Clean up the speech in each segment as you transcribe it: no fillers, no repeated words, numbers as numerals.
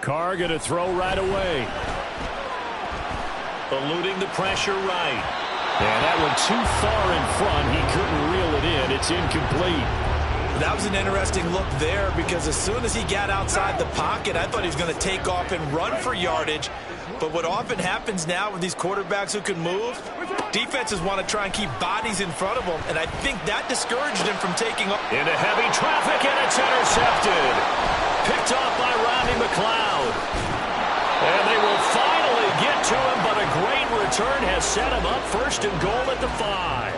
Carr going to throw right away. Eluding the pressure right. And that one too far in front. He couldn't reel it in. It's incomplete. That was an interesting look there because as soon as he got outside the pocket, I thought he was going to take off and run for yardage. But what often happens now with these quarterbacks who can move, defenses want to try and keep bodies in front of them, and I think that discouraged him from taking off. Into heavy traffic, and it's intercepted. Picked off by Rodney McLeod. And they will finally get to him, but a great return has set him up first and goal at the 5.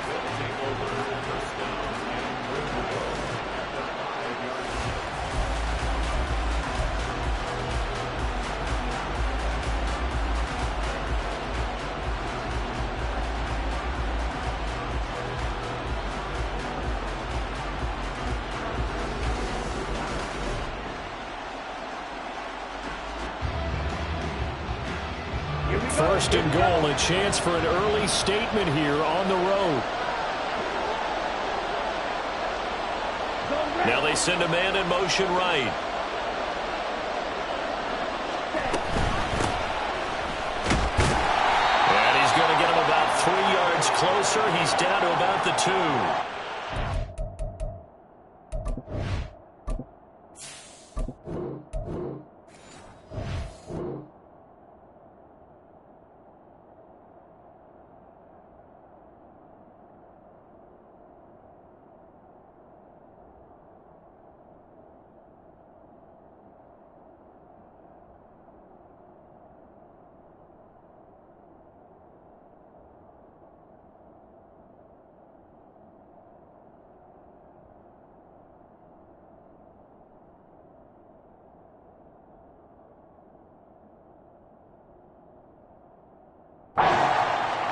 First and goal, a chance for an early statement here on the road. Now they send a man in motion right. And he's going to get him about 3 yards closer. He's down to about the 2.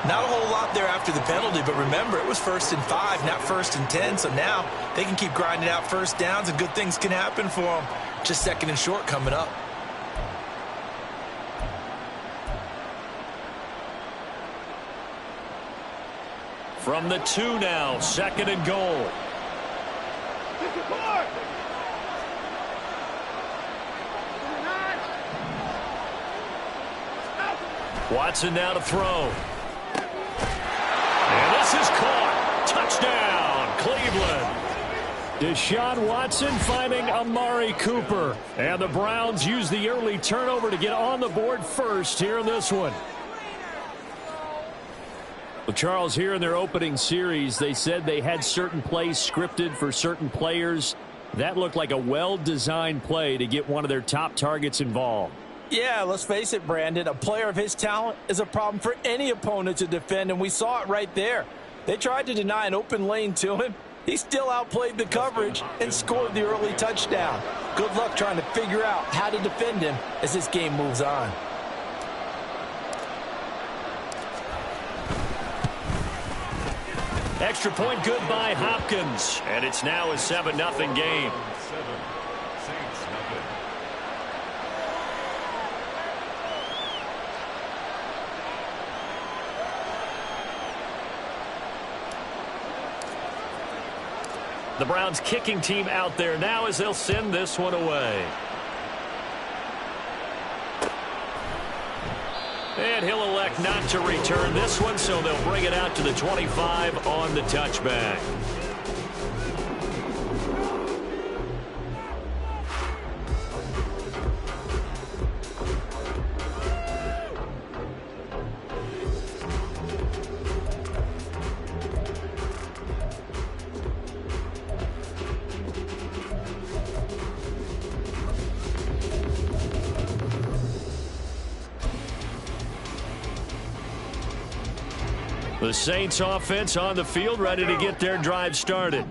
Not a whole lot there after the penalty, but remember, it was 1st and 5, not 1st and 10, so now they can keep grinding out first downs and good things can happen for them. Just 2nd and short coming up. From the 2 now, 2nd and goal. Watson now to throw. And this is caught. Touchdown, Cleveland. Deshaun Watson finding Amari Cooper. And the Browns use the early turnover to get on the board first here in this one. Well, Charles, here in their opening series, they said they had certain plays scripted for certain players. That looked like a well-designed play to get one of their top targets involved. Yeah, let's face it, Brandon. A player of his talent is a problem for any opponent to defend, and we saw it right there. They tried to deny an open lane to him. He still outplayed the coverage and scored the early touchdown. Good luck trying to figure out how to defend him as this game moves on. Extra point good by Hopkins. And it's now a 7-0 game. The Browns kicking team out there now as they'll send this one away. And he'll elect not to return this one, so they'll bring it out to the 25 on the touchback. The Saints offense on the field, ready to get their drive started.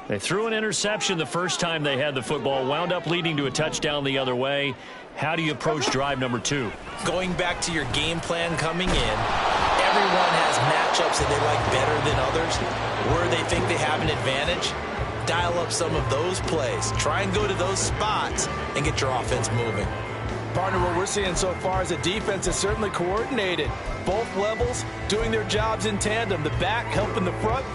They threw an interception the first time they had the football, wound up leading to a touchdown the other way. How do you approach drive number 2? Going back to your game plan coming in, everyone has matchups that they like better than others. Where they think they have an advantage, dial up some of those plays. Try and go to those spots and get your offense moving. Partner, what we're seeing so far is a defense is certainly coordinated. Both levels doing their jobs in tandem. The back helping the front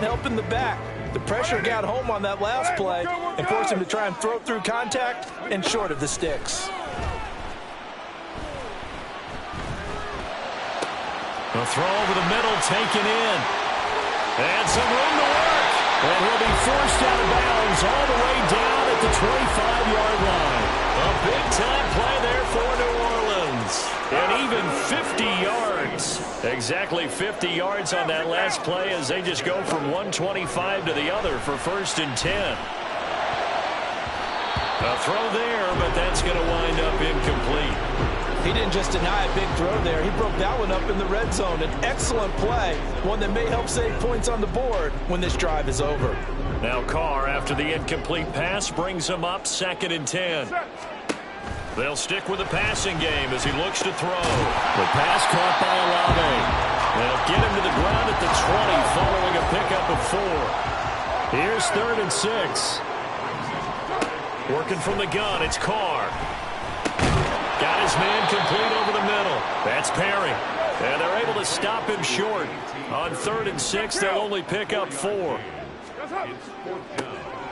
helping the back. The pressure got home on that last play and forced him to try and throw through contact and short of the sticks. The throw over the middle taken in. And some room to work. And he'll be forced out of bounds all the way down at the 25-yard line. A big-time play there for New Orleans. And even 50 yards. Exactly 50 yards on that last play as they just go from 125 to the other for 1st and 10. A throw there, but that's going to wind up incomplete. He didn't just deny a big throw there. He broke that one up in the red zone. An excellent play, one that may help save points on the board when this drive is over. Now Carr, after the incomplete pass, brings him up 2nd and 10. They'll stick with the passing game as he looks to throw. The pass caught by Olave. They'll get him to the ground at the 20 following a pickup of 4. Here's 3rd and 6. Working from the gun, it's Carr. Got his man complete over the middle. That's Perry. And they're able to stop him short. On 3rd and 6, they'll only pick up 4.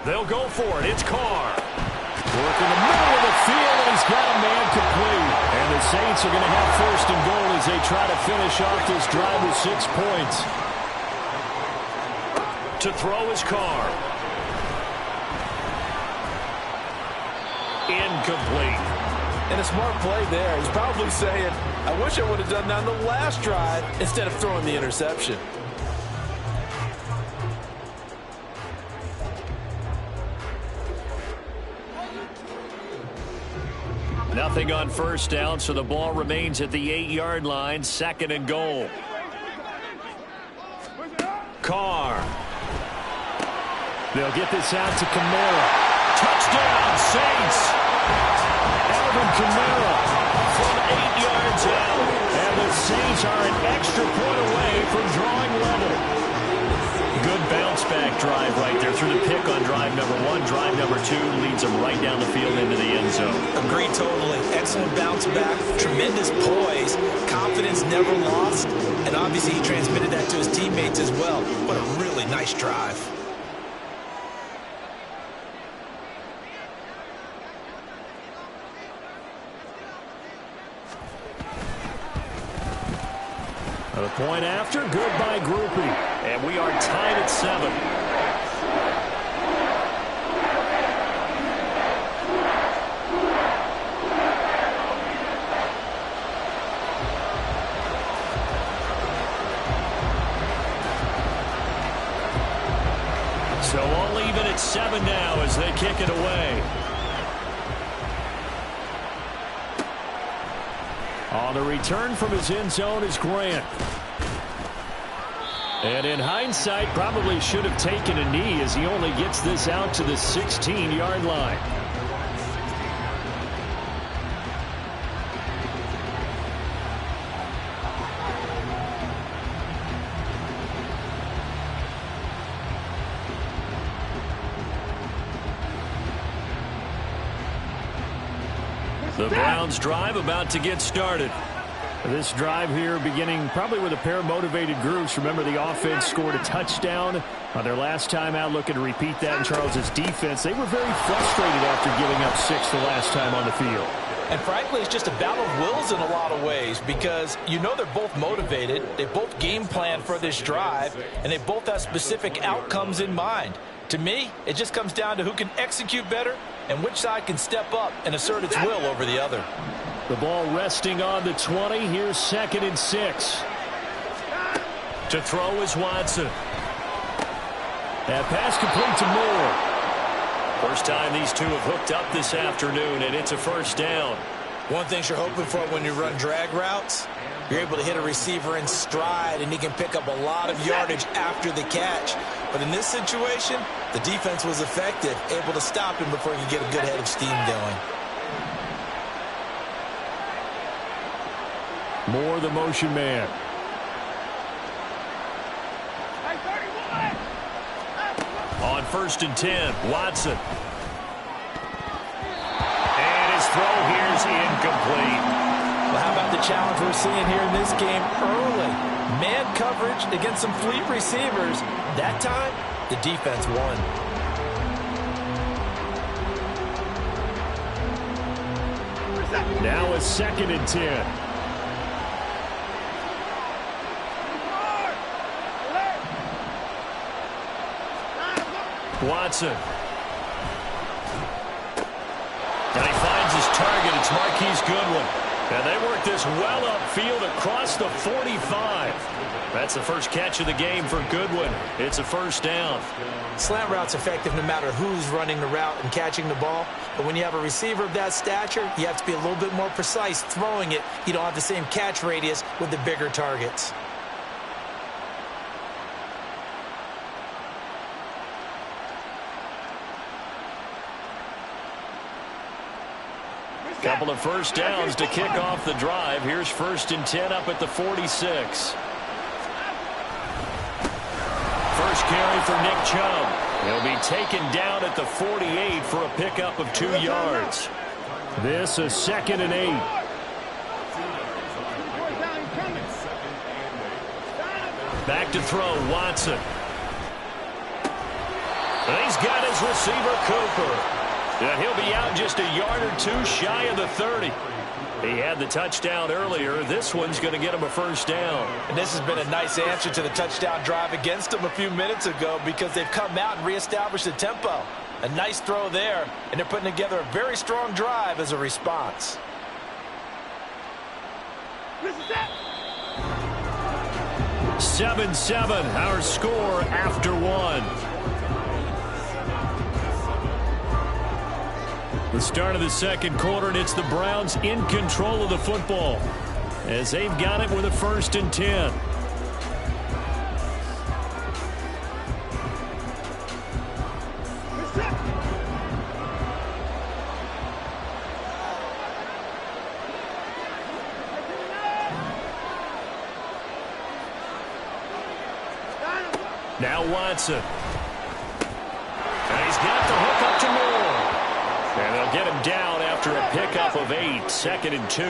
They'll go for it. It's Carr. Working the middle of the field, and he's got a man complete. And the Saints are going to have 1st and goal as they try to finish off this drive with 6 points. To throw is Carr. Incomplete. And a smart play there. He's probably saying, I wish I would have done that on the last drive instead of throwing the interception. Nothing on 1st down, so the ball remains at the 8-yard line. 2nd and goal. Carr. They'll get this out to Kamara. Touchdown, Saints. Alvin Kamara from 8 yards out. And the Saints are an extra point away from drawing level. Good bounce-back drive right there through the pick on drive number 1. Drive number 2 leads them right down the field into the end zone. Agreed totally. Excellent bounce-back. Tremendous poise. Confidence never lost. And obviously he transmitted that to his teammates as well. What a really nice drive. The point after, good by Groupie. And we are tied at 7. So all even at 7 now as they kick it away. On the return from his end zone is Grant. And in hindsight, probably should have taken a knee as he only gets this out to the 16-yard line. The Browns drive about to get started. This drive here beginning probably with a pair of motivated groups. Remember, the offense scored a touchdown on their last time out. Looking to repeat that in Charles's defense. They were very frustrated after giving up 6 the last time on the field. And frankly, it's just a battle of wills in a lot of ways because you know they're both motivated. They both game plan for this drive, and they both have specific outcomes in mind. To me, it just comes down to who can execute better and which side can step up and assert its will over the other. The ball resting on the 20. Here's 2nd and 6. To throw is Watson. That pass complete to Moore. First time these two have hooked up this afternoon, and it's a 1st down. One thing you're hoping for when you run drag routes, you're able to hit a receiver in stride, and he can pick up a lot of yardage after the catch. But in this situation, the defense was effective, able to stop him before he could get a good head of steam going. Moore, the motion man. On 1st and 10, Watson. And his throw here's incomplete. Well, how about the challenge we're seeing here in this game early? Man coverage against some fleet receivers. That time, the defense won. Now a 2nd and 10. Watson. And he finds his target. It's Marquise Goodwin. And they work this well upfield across the 45. That's the first catch of the game for Goodwin. It's a first down. Slant route's effective no matter who's running the route and catching the ball. But when you have a receiver of that stature, you have to be a little bit more precise throwing it. You don't have the same catch radius with the bigger targets. Couple of first downs to kick off the drive. Here's 1st and 10 up at the 46. First carry for Nick Chubb. He'll be taken down at the 48 for a pickup of 2 yards. This is 2nd and 8. Back to throw, Watson. And he's got his receiver, Cooper. And he'll be out just a yard or 2 shy of the 30. He had the touchdown earlier. This one's going to get him a first down. And this has been a nice answer to the touchdown drive against them a few minutes ago because they've come out and reestablished the tempo. A nice throw there, and they're putting together a very strong drive as a response. 7-7, our score after 1. The start of the second quarter, and it's the Browns in control of the football as they've got it with a 1st and 10. Now Watson. And he's got the hook up to Moore. And they'll get him down after a pickup of 8. 2nd and 2.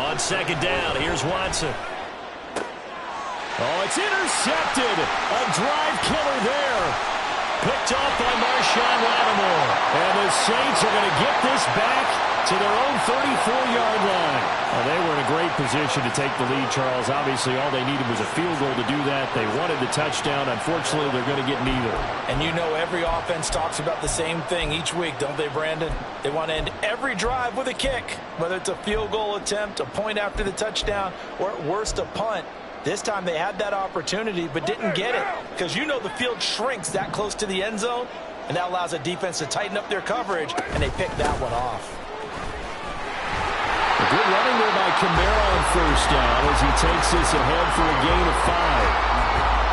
On 2nd down, here's Watson. Oh, it's intercepted. A drive killer there. Picked off by Marshawn Lattimore. And the Saints are going to get this back to their own 34-yard line. Well, they were in a great position to take the lead, Charles. Obviously, all they needed was a field goal to do that. They wanted the touchdown. Unfortunately, they're going to get neither. And you know every offense talks about the same thing each week, don't they, Brandon? They want to end every drive with a kick, whether it's a field goal attempt, a point after the touchdown, or at worst, a punt. This time they had that opportunity but didn't get it because you know the field shrinks that close to the end zone, and that allows a defense to tighten up their coverage, and they picked that one off. A good running there by Kamara on 1st down as he takes this ahead for a gain of 5.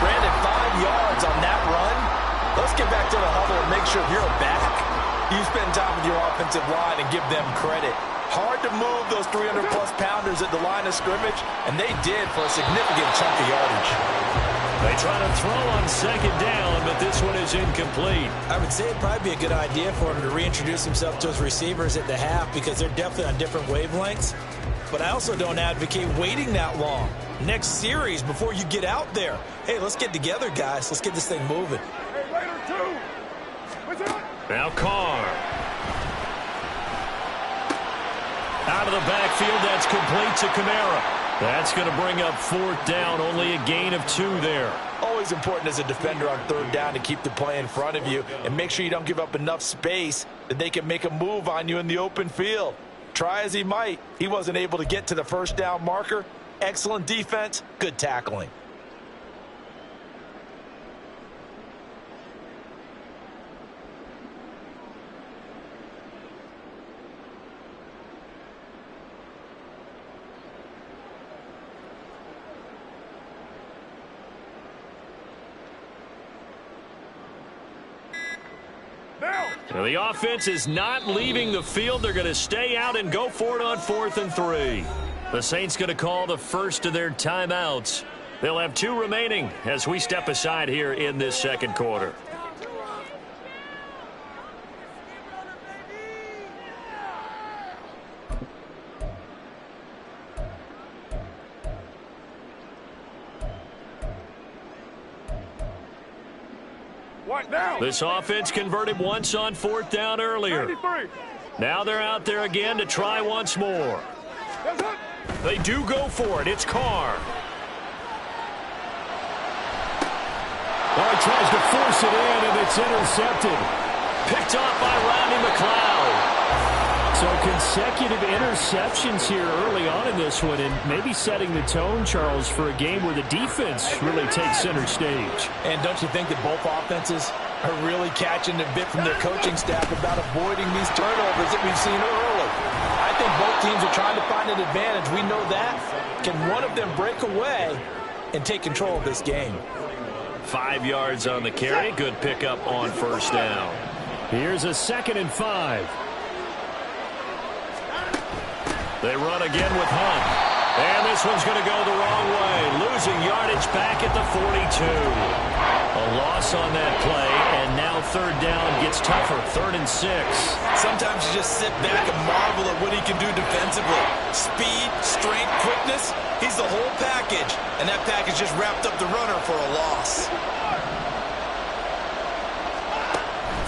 Brandon, 5 yards on that run. Let's get back to the huddle and make sure you're back. You spend time with your offensive line and give them credit. Hard to move those 300-plus pounders at the line of scrimmage, and they did for a significant chunk of yardage. They try to throw on 2nd down, but this one is incomplete. I would say it'd probably be a good idea for him to reintroduce himself to his receivers at the half because they're definitely on different wavelengths. But I also don't advocate waiting that long. Next series before you get out there. Hey, let's get together, guys. Let's get this thing moving. Now Carr. Out of the backfield, that's complete to Kamara. That's going to bring up 4th down, only a gain of 2 there. Always important as a defender on 3rd down to keep the play in front of you and make sure you don't give up enough space that they can make a move on you in the open field. Try as he might, he wasn't able to get to the 1st down marker. Excellent defense, good tackling. Now the offense is not leaving the field. They're going to stay out and go for it on 4th and 3. The Saints going to call the first of their timeouts. They'll have 2 remaining as we step aside here in this second quarter. This offense converted once on 4th down earlier. Now they're out there again to try once more. They do go for it. It's Carr. Oh, he tries to force it in, and it's intercepted. Picked off by Rodney McLeod. So consecutive interceptions here early on in this one, and maybe setting the tone, Charles, for a game where the defense really takes center stage. And don't you think that both offenses are really catching a bit from their coaching staff about avoiding these turnovers that we've seen early? I think both teams are trying to find an advantage. We know that. Can one of them break away and take control of this game? 5 yards on the carry. Good pickup on first down. Here's a 2nd and 5. They run again with Hunt. And this one's going to go the wrong way. Losing yardage back at the 42. A loss on that play, and now 3rd down gets tougher. 3rd and 6. Sometimes you just sit back and marvel at what he can do defensively. Speed, strength, quickness. He's the whole package, and that package just wrapped up the runner for a loss.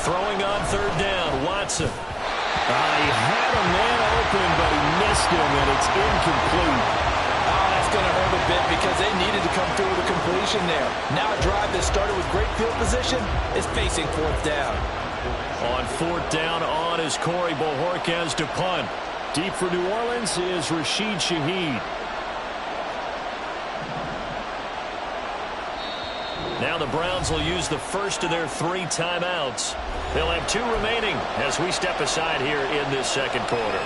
Throwing on 3rd down, Watson. He had a man open, but he missed him, and it's incomplete. Oh, that's going to hurt a bit because they needed to come through with a completion there. Now a drive that started with great field position is facing 4th down. On 4th down, on is Corey Bojorquez to punt. Deep for New Orleans is Rashid Shaheed. Now the Browns will use the first of their 3 timeouts. They'll have 2 remaining as we step aside here in this 2nd quarter.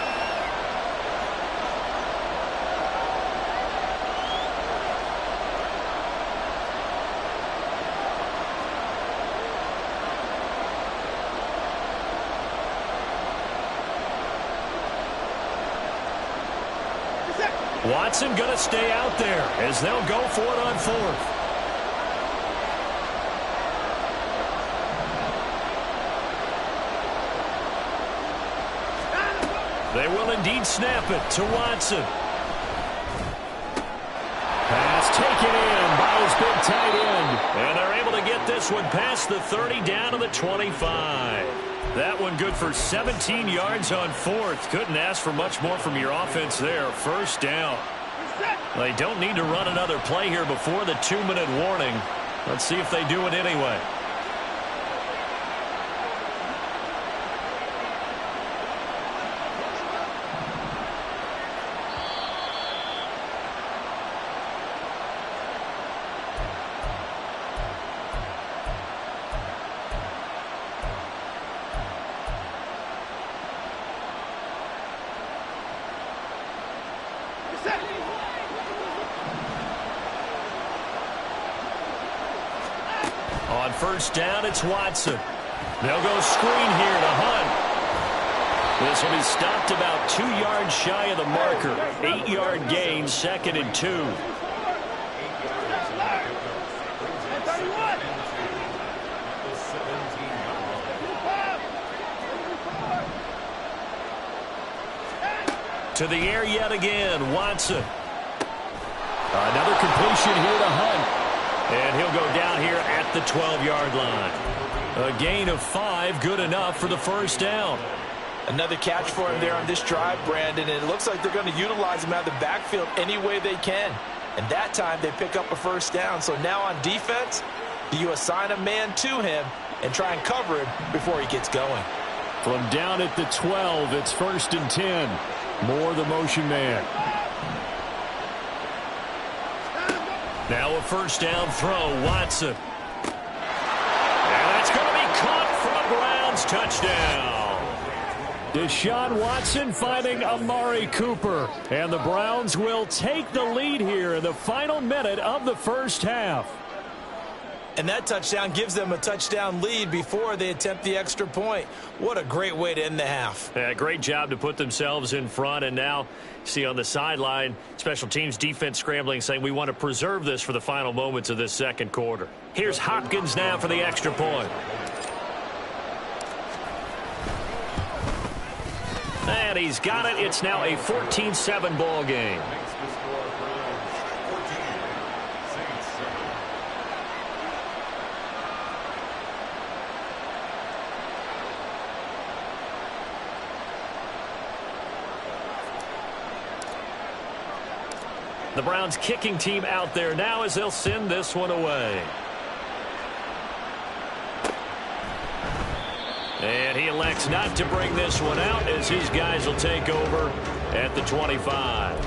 Watson going to stay out there as they'll go for it on 4th. They will indeed snap it to Watson. Pass taken in by his big tight end. And they're able to get this one past the 30 down to the 25. That one good for 17 yards on 4th. Couldn't ask for much more from your offense there. 1st down. They don't need to run another play here before the 2-minute warning. Let's see if they do it anyway. On 1st down, it's Watson. They'll go screen here to Hunt. This will be stopped about 2 yards shy of the marker. 8-yard gain, 2nd and 2. To the air yet again, Watson. Another completion here to Hunt. And he'll go down here at the 12-yard line. A gain of 5, good enough for the 1st down. Another catch for him there on this drive, Brandon, and it looks like they're going to utilize him out of the backfield any way they can. And that time they pick up a 1st down. So now on defense, do you assign a man to him and try and cover him before he gets going? From down at the 12, it's 1st and 10. Moore the motion man. Now a 1st down throw, Watson. And that's going to be caught for a Browns touchdown. Deshaun Watson finding Amari Cooper. And the Browns will take the lead here in the final minute of the 1st half. And that touchdown gives them a touchdown lead before they attempt the extra point. What a great way to end the half. Yeah, great job to put themselves in front. And now, see on the sideline, special teams defense scrambling, saying we want to preserve this for the final moments of this 2nd quarter. Here's Hopkins now for the extra point. And he's got it. It's now a 14-7 ball game. The Browns kicking team out there now as they'll send this one away. And he elects not to bring this one out as his guys will take over at the 25.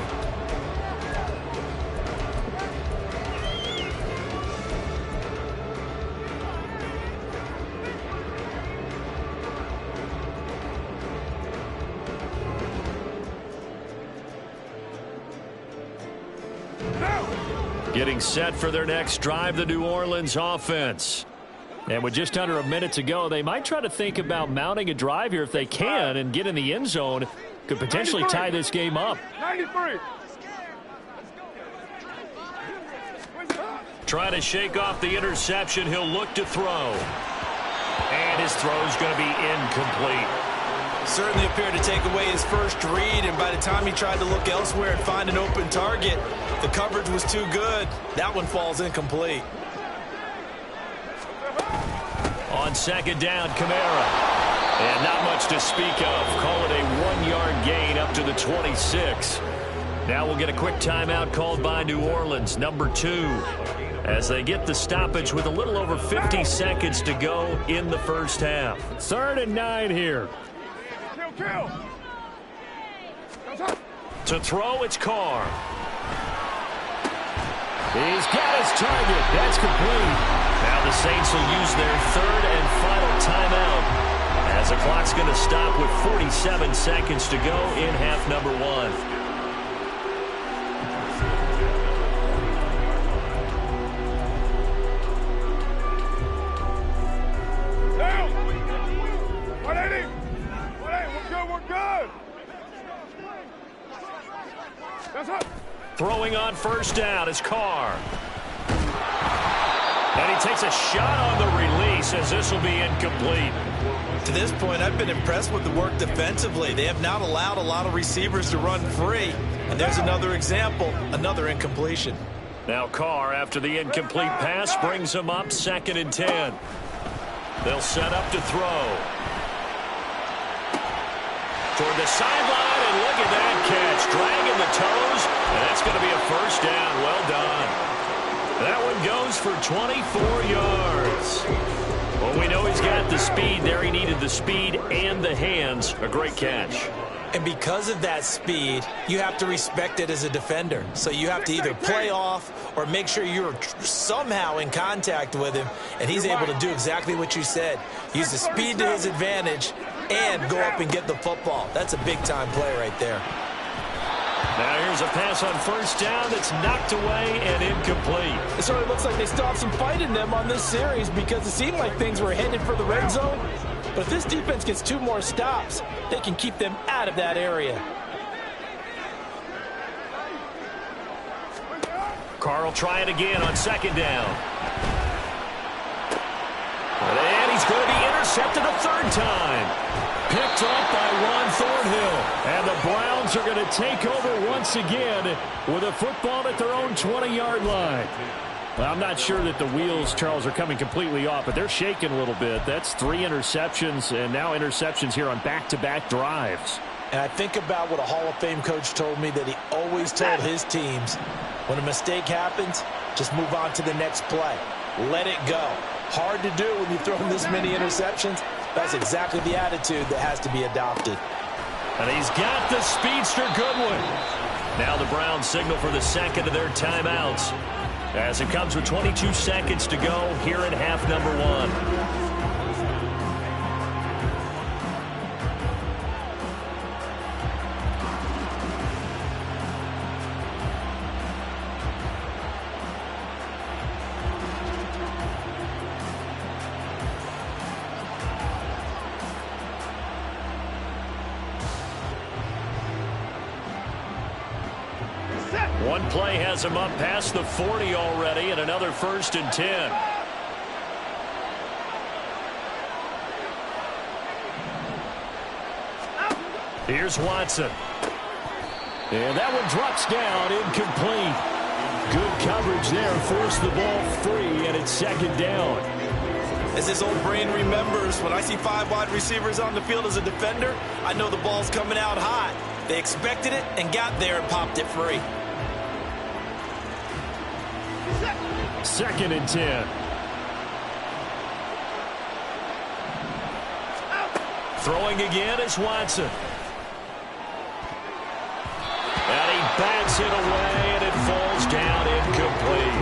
Getting set for their next drive, the New Orleans offense. And with just under a minute to go, they might try to think about mounting a drive here if they can and get in the end zone. Could potentially tie this game up. 93. Try to shake off the interception. He'll look to throw. And his throw's going to be incomplete. Certainly appeared to take away his first read, and by the time he tried to look elsewhere and find an open target, the coverage was too good. That one falls incomplete. On second down, Kamara. And not much to speak of. Call it a 1-yard gain up to the 26. Now we'll get a quick timeout called by New Orleans, number 2, as they get the stoppage with a little over 50 seconds to go in the first half. 3rd and 9 here. To throw, it's Carr. He's got his target. That's complete. Now the Saints will use their 3rd and final timeout as the clock's going to stop with 47 seconds to go in half number 1. Throwing on first down is Carr. And he takes a shot on the release as this will be incomplete. To this point, I've been impressed with the work defensively. They have not allowed a lot of receivers to run free. And there's another example, another incompletion. Now Carr, after the incomplete pass, brings him up 2nd and 10. They'll set up to throw. Toward the sideline, and look at that catch. Dragging the toes, and that's going to be a first down. Well done. That one goes for 24 yards. Well, we know he's got the speed there. He needed the speed and the hands. A great catch. And because of that speed, you have to respect it as a defender. So you have to either play off or make sure you're somehow in contact with him, and he's able to do exactly what you said. Use the speed to his advantage and go up and get the football. That's a big-time play right there. Now here's a pass on first down that's knocked away and incomplete. It certainly looks like they stopped some fight in them on this series because it seemed like things were headed for the red zone. But if this defense gets 2 more stops, they can keep them out of that area. Carr will try it again on 2nd down. And he's going to be intercepted a 3rd time. Picked up by Ron Thornhill. And the Browns are going to take over once again with a football at their own 20-yard line. Well, I'm not sure that the wheels, Charles, are coming completely off, but they're shaking a little bit. That's 3 interceptions, and now interceptions here on back-to-back drives. And I think about what a Hall of Fame coach told me, that he always told his teams, when a mistake happens, just move on to the next play. Let it go. Hard to do when you throw this many interceptions. That's exactly the attitude that has to be adopted. And he's got the speedster Goodwin. Now the Browns signal for the 2nd of their timeouts, as it comes with 22 seconds to go here in half number 1. One play has him up past the 40 already, and another 1st and 10. Here's Watson. And that one drops down, incomplete. Good coverage there, forced the ball free, and it's 2nd down. As his old brain remembers, when I see 5 wide receivers on the field as a defender, I know the ball's coming out hot. They expected it and got there and popped it free. 2nd and 10. Throwing again is Watson. And he bats it away, and it falls down incomplete.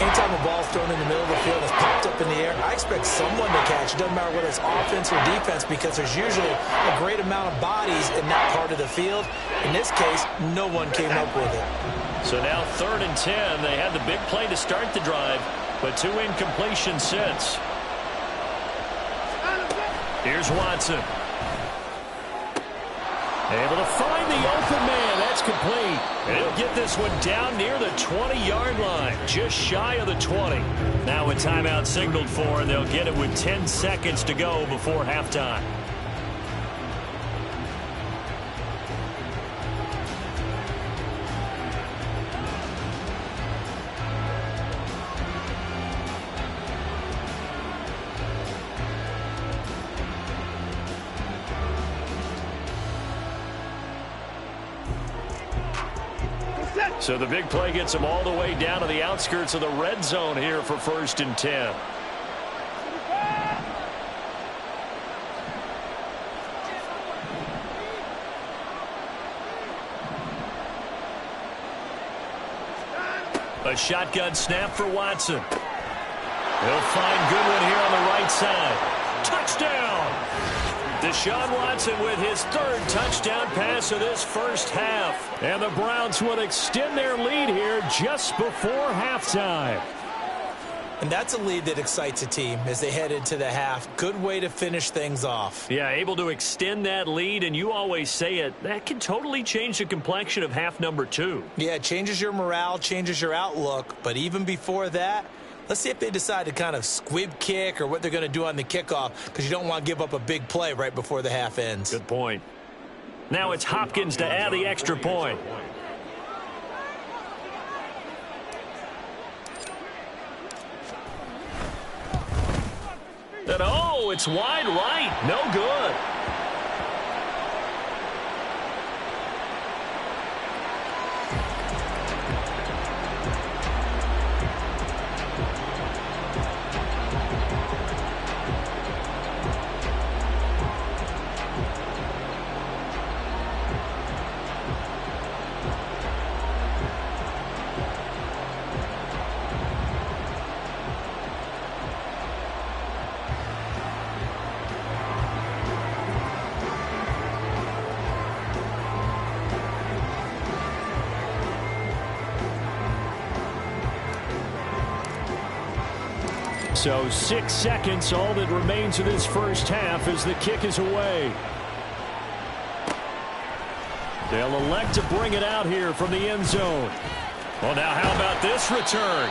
Anytime a ball's thrown in the middle of the field, it's popped up in the air, I expect someone to catch. It doesn't matter whether it's offense or defense, because there's usually a great amount of bodies in that part of the field. In this case, no one came up with it. So now 3rd and 10. They had the big play to start the drive, but 2 incompletions since. Here's Watson. Able to find the open man. That's complete. And he'll get this one down near the 20-yard line, just shy of the 20. Now a timeout signaled for, and they'll get it with 10 seconds to go before halftime. So the big play gets them all the way down to the outskirts of the red zone here for 1st and 10. A shotgun snap for Watson. He'll find Goodwin here on the right side. Touchdown! Deshaun Watson with his 3rd touchdown pass of this first half. And the Browns will extend their lead here just before halftime. And that's a lead that excites a team as they head into the half. Good way to finish things off. Yeah, able to extend that lead, and you always say it, that can totally change the complexion of half number 2. Yeah, it changes your morale, changes your outlook. But even before that, let's see if they decide to kind of squib kick or what they're going to do on the kickoff, because you don't want to give up a big play right before the half ends. Good point. Now it's Hopkins to add the extra point. And oh, it's wide right. No good. So 6 seconds, all that remains of this first half as the kick is away. They'll elect to bring it out here from the end zone. Well, now how about this return?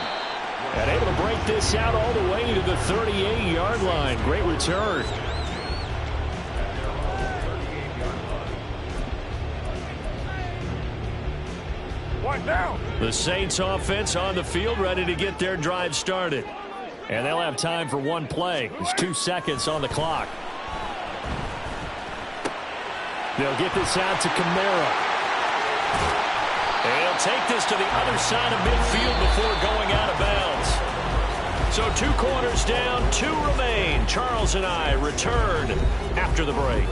And able to break this out all the way to the 38-yard line. Great return. The Saints offense on the field ready to get their drive started. And they'll have time for one play. There's 2 seconds on the clock. They'll get this out to Kamara. And he'll take this to the other side of midfield before going out of bounds. So 2 corners down, 2 remain. Charles and I return after the break.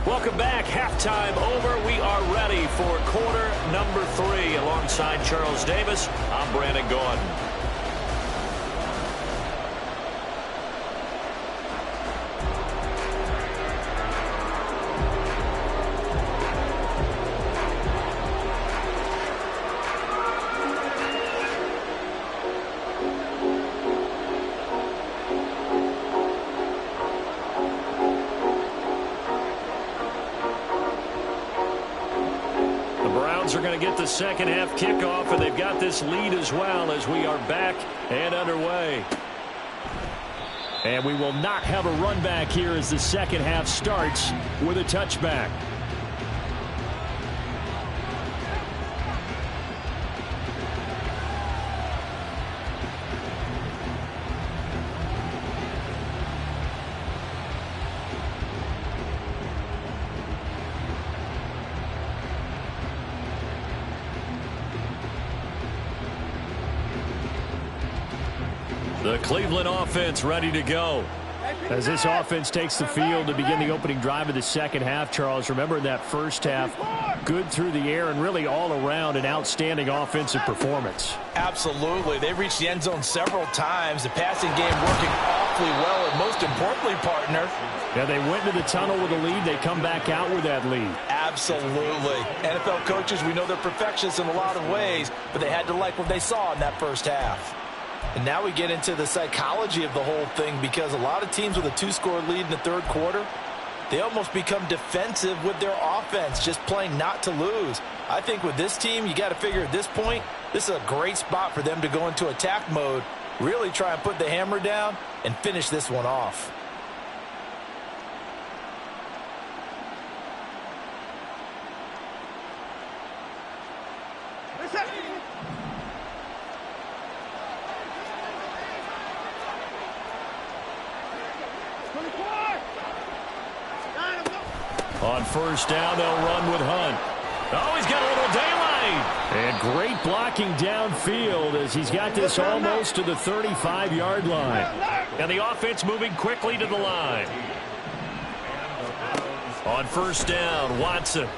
Welcome back. Halftime over. We are ready for quarter number 3. Alongside Charles Davis, I'm Brandon Gordon. Are going to get the second half kickoff, and they've got this lead as well as we are back and underway. And we will not have a run back here as the second half starts with a touchback. The Cleveland offense ready to go. As this offense takes the field to begin the opening drive of the second half, Charles, remember in that first half, good through the air and really all around an outstanding offensive performance. Absolutely. They reached the end zone several times. The passing game working awfully well, and most importantly, partner. Yeah, they went to the tunnel with a lead. They come back out with that lead. Absolutely. NFL coaches, we know they're perfectionists in a lot of ways, but they had to like what they saw in that first half. And now we get into the psychology of the whole thing, because a lot of teams with a 2-score lead in the third quarter, they almost become defensive with their offense, just playing not to lose. I think with this team, you got to figure at this point, this is a great spot for them to go into attack mode, really try and put the hammer down and finish this one off. On first down, they'll run with Hunt. Oh, he's got a little daylight. And great blocking downfield as he's got this almost to the 35-yard line. And the offense moving quickly to the line. On first down, Watson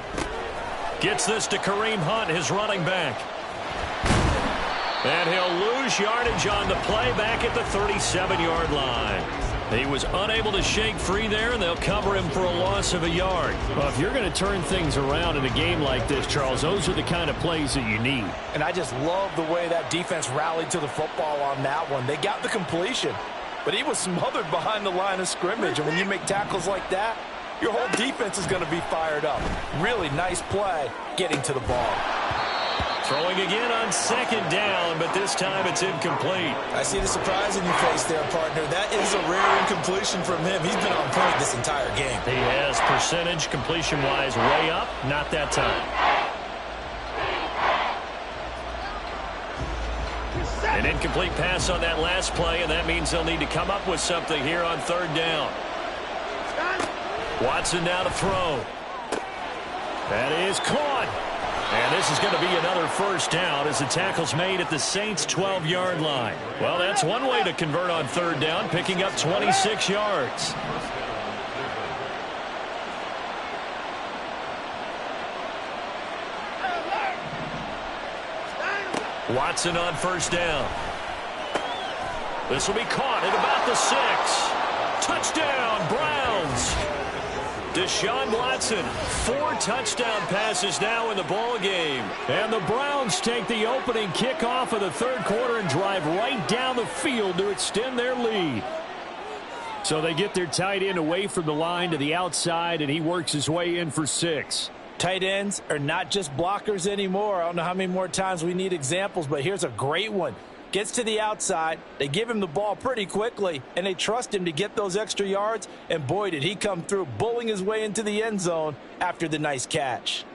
gets this to Kareem Hunt, his running back. And he'll lose yardage on the play back at the 37-yard line. He was unable to shake free there, and they'll cover him for a loss of a yard. Well, if you're going to turn things around in a game like this, Charles, those are the kind of plays that you need. And I just love the way that defense rallied to the football on that one. They got the completion, but he was smothered behind the line of scrimmage. And when you make tackles like that, your whole defense is going to be fired up. Really nice play getting to the ball. Throwing again on second down, but this time it's incomplete. I see the surprise in your face there, partner. That is a rare incompletion from him. He's been on point this entire game. He has percentage completion-wise way up, not that time. An incomplete pass on that last play, and that means they'll need to come up with something here on third down. Watson now to throw. That is caught. And this is going to be another first down as the tackle's made at the Saints' 12-yard line. Well, that's one way to convert on third down, picking up 26 yards. Watson on first down. This will be caught at about the 6. Touchdown, Browns. Deshaun Watson, 4 touchdown passes now in the ball game. And the Browns take the opening kickoff of the third quarter and drive right down the field to extend their lead. So they get their tight end away from the line to the outside, and he works his way in for 6. Tight ends are not just blockers anymore. I don't know how many more times we need examples, but here's a great one. Gets to the outside, they give him the ball pretty quickly, and they trust him to get those extra yards, and boy, did he come through, bullying his way into the end zone after the nice catch.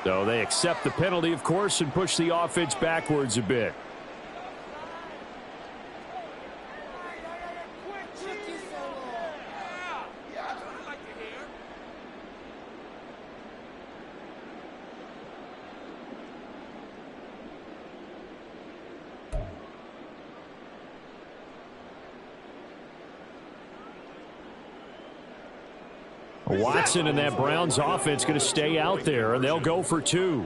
So they accept the penalty, of course, and push the offense backwards a bit. Watson and that Browns offense going to stay out there, and they'll go for 2.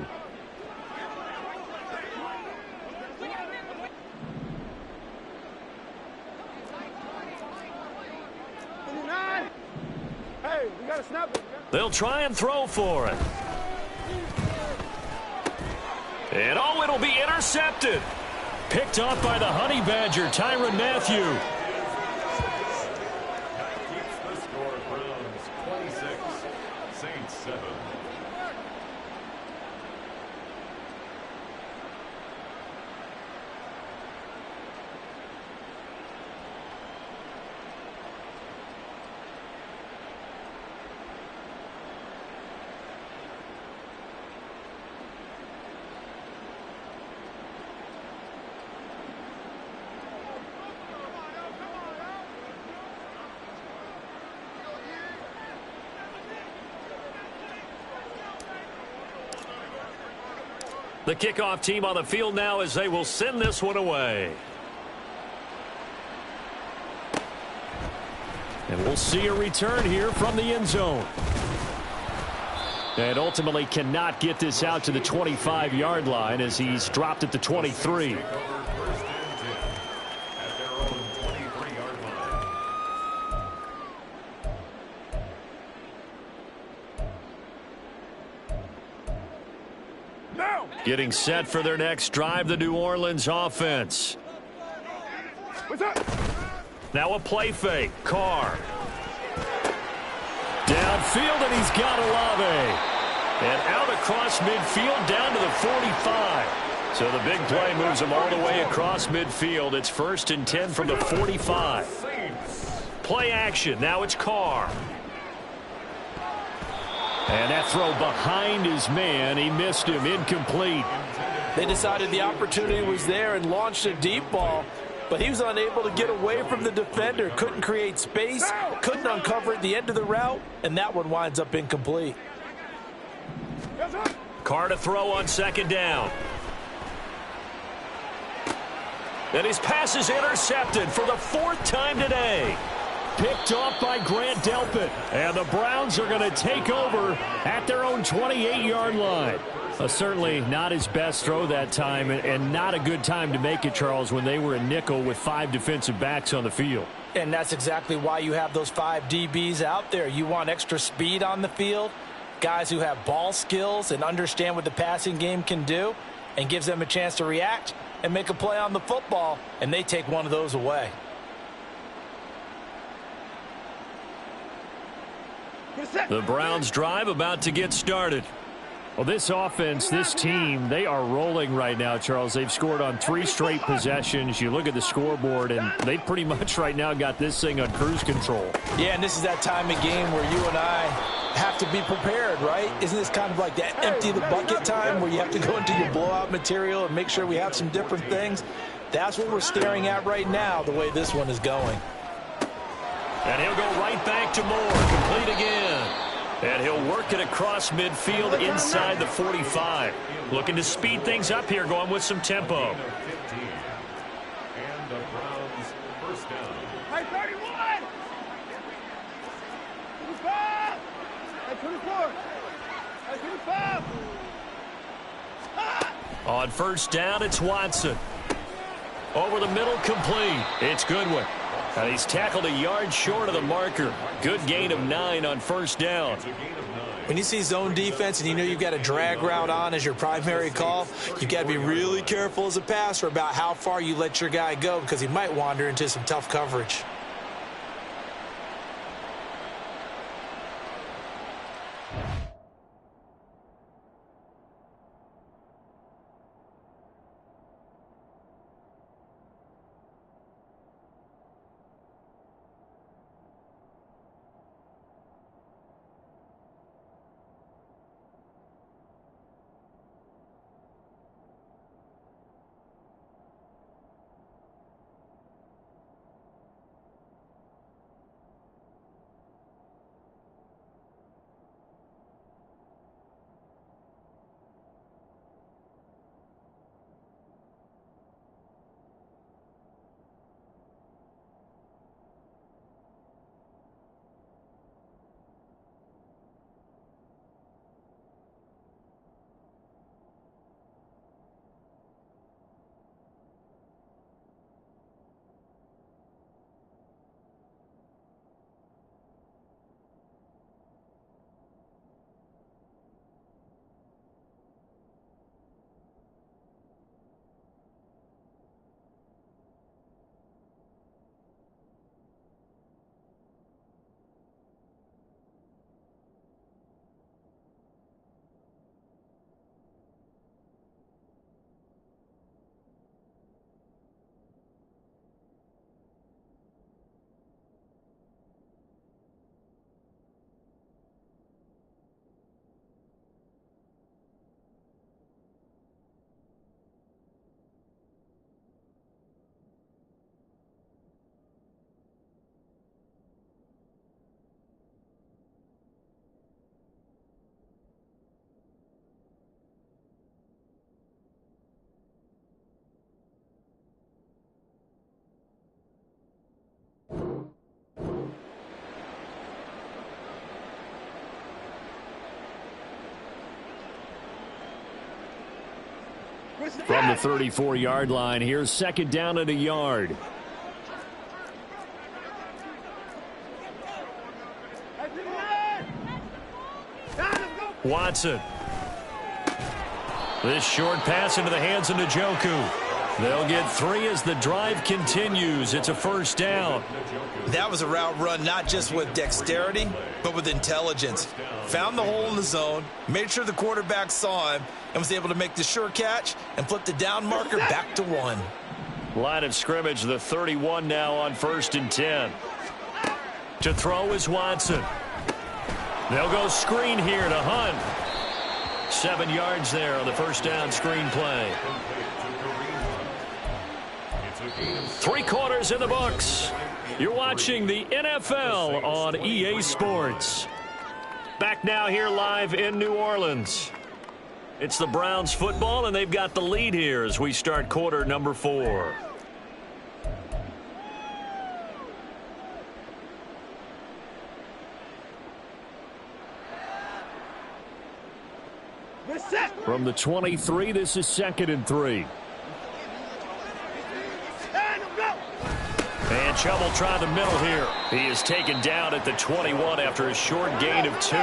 They'll try and throw for it. And oh, it'll be intercepted. Picked off by the Honey Badger, Tyrann Mathieu. Keeps the score. Browns 26, Saints 7. The kickoff team on the field now as they will send this one away. And we'll see a return here from the end zone. And ultimately cannot get this out to the 25-yard line as he's dropped at the 23. First and 10 at their own 23-yard line. Getting set for their next drive, the New Orleans offense. Now a play fake. Carr. Downfield, and he's got Olave. And out across midfield down to the 45. So the big play moves him all the way across midfield. It's 1st and 10 from the 45. Play action. Now it's Carr. And that throw behind his man. He missed him. Incomplete. They decided the opportunity was there and launched a deep ball, but he was unable to get away from the defender. Couldn't create space, couldn't uncover at the end of the route, and that one winds up incomplete. Carr to throw on 2nd down. And his pass is intercepted for the 4th time today. Picked off by Grant Delpit. And the Browns are going to take over at their own 28-yard line. Certainly not his best throw that time, and not a good time to make it, Charles, when they were a nickel with 5 defensive backs on the field. And that's exactly why you have those 5 DBs out there. You want extra speed on the field, guys who have ball skills and understand what the passing game can do, and gives them a chance to react and make a play on the football, and they take one of those away. The Browns drive about to get started. Well, this offense, this team, they are rolling right now, Charles. They've scored on 3 straight possessions. You look at the scoreboard, and they pretty much right now got this thing on cruise control. Yeah, and this is that time of game where you and I have to be prepared, right? Isn't this kind of like that empty the bucket time where you have to go into your blowout material and make sure we have some different things? That's what we're staring at right now, the way this one is going. And he'll go right back to Moore. Complete again. And he'll work it across midfield inside the 45. Looking to speed things up here, going with some tempo. And the Browns first down. Hey, 31! 25! Hey, 24! Hey, 25! On 1st down, it's Watson. Over the middle, complete. It's Goodwin. And he's tackled a yard short of the marker. Good gain of 9 on 1st down. When you see zone defense and you know you've got a drag route on as your primary call, you've got to be really careful as a passer about how far you let your guy go because he might wander into some tough coverage. From the 34-yard line, here's second down and a yard. Watson. This short pass into the hands of Njoku. They'll get 3 as the drive continues. It's a first down. That was a route run not just with dexterity, but with intelligence. Found the hole in the zone, made sure the quarterback saw him, and was able to make the sure catch and flip the down marker back to 1. Line of scrimmage, the 31 now on 1st and 10. To throw is Watson. They'll go screen here to Hunt. 7 yards there on the first down screen play. 3 quarters in the books. You're watching the NFL on EA Sports. Back now here live in New Orleans. It's the Browns football, and they've got the lead here as we start quarter number 4. From the 23, this is 2nd and 3. And Chubb will try the middle here. He is taken down at the 21 after a short gain of 2.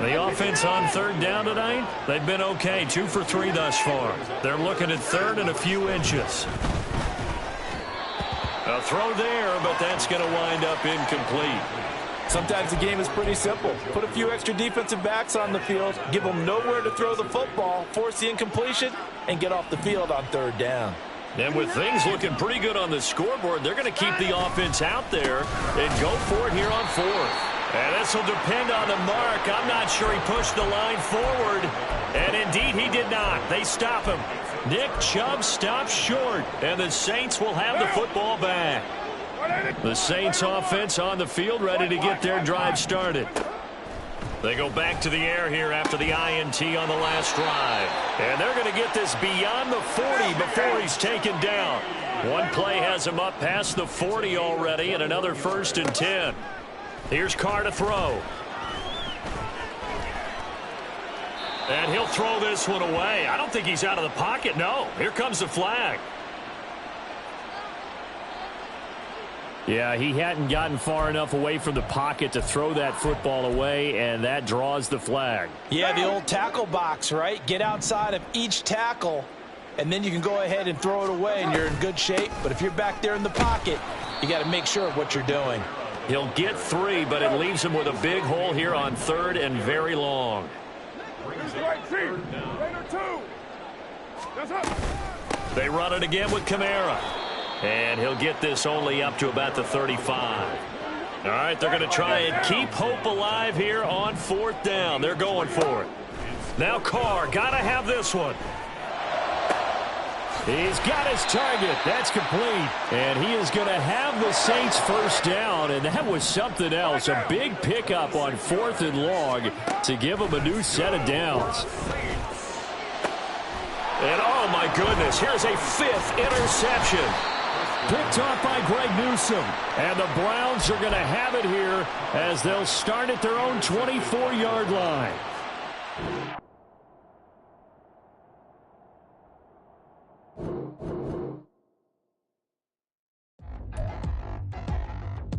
The offense on 3rd down tonight, they've been okay. 2 for 3 thus far. They're looking at 3rd and a few inches. A throw there, but that's going to wind up incomplete. Sometimes the game is pretty simple. Put a few extra defensive backs on the field, give them nowhere to throw the football, force the incompletion, and get off the field on 3rd down. And with things looking pretty good on the scoreboard, they're going to keep the offense out there and go for it here on 4th. And this will depend on the mark. I'm not sure he pushed the line forward. And indeed, he did not. They stop him. Nick Chubb stops short. And the Saints will have the football back. The Saints offense on the field, ready to get their drive started. They go back to the air here after the INT on the last drive. And they're going to get this beyond the 40 before he's taken down. One play has him up past the 40 already, and another 1st and 10. Here's Carr to throw. And he'll throw this one away. I don't think he's out of the pocket. No, here comes the flag. Yeah, he hadn't gotten far enough away from the pocket to throw that football away, and that draws the flag. Yeah, the old tackle box, right? Get outside of each tackle, and then you can go ahead and throw it away, and you're in good shape. But if you're back there in the pocket, you got to make sure of what you're doing. He'll get 3, but it leaves him with a big hole here on 3rd and very long. They run it again with Kamara. And he'll get this only up to about the 35. All right, they're going to try and keep hope alive here on 4th down. They're going for it. Now Carr, got to have this one. He's got his target. That's complete. And he is going to have the Saints first down. And that was something else. A big pickup on 4th and long to give them a new set of downs. And oh my goodness, here's a 5th interception. Picked off by Greg Newsome. And the Browns are going to have it here as they'll start at their own 24-yard line.